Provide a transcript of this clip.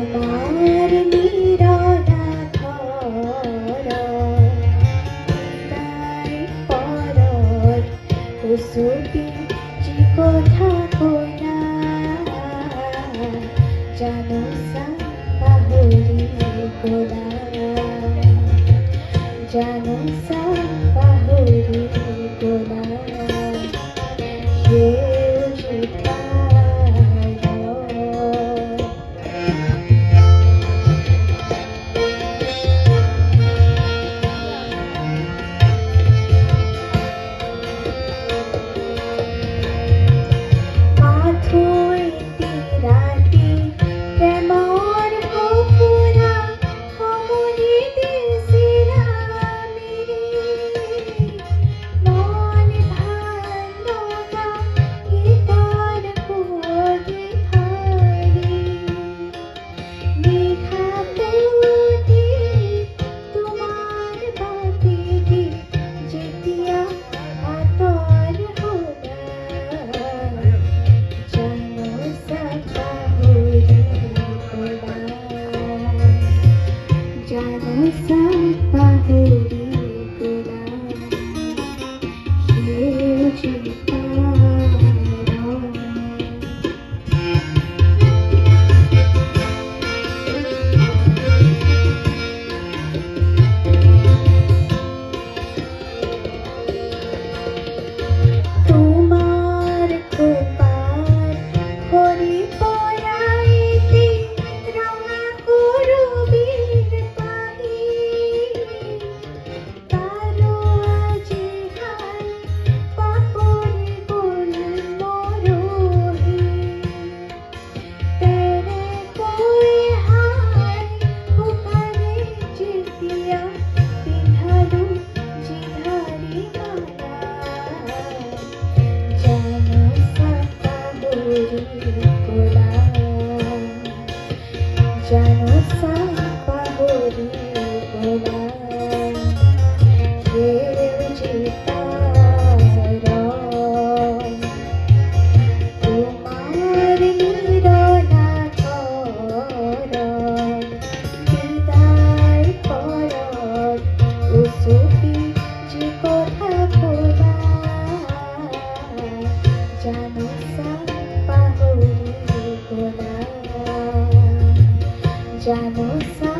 তোমার নীরনা ধর তাই পরর কুসুবি যে কথা কোনা জানো সা পাহরি গোলা জানো সা পাহরি গোলা জানো সা পাহরি গোলা তোমার নীরনা ধর বিদায় পরর কুসুবি যে কথা ভোলা জানো সা পাহরি গোলা জানো সা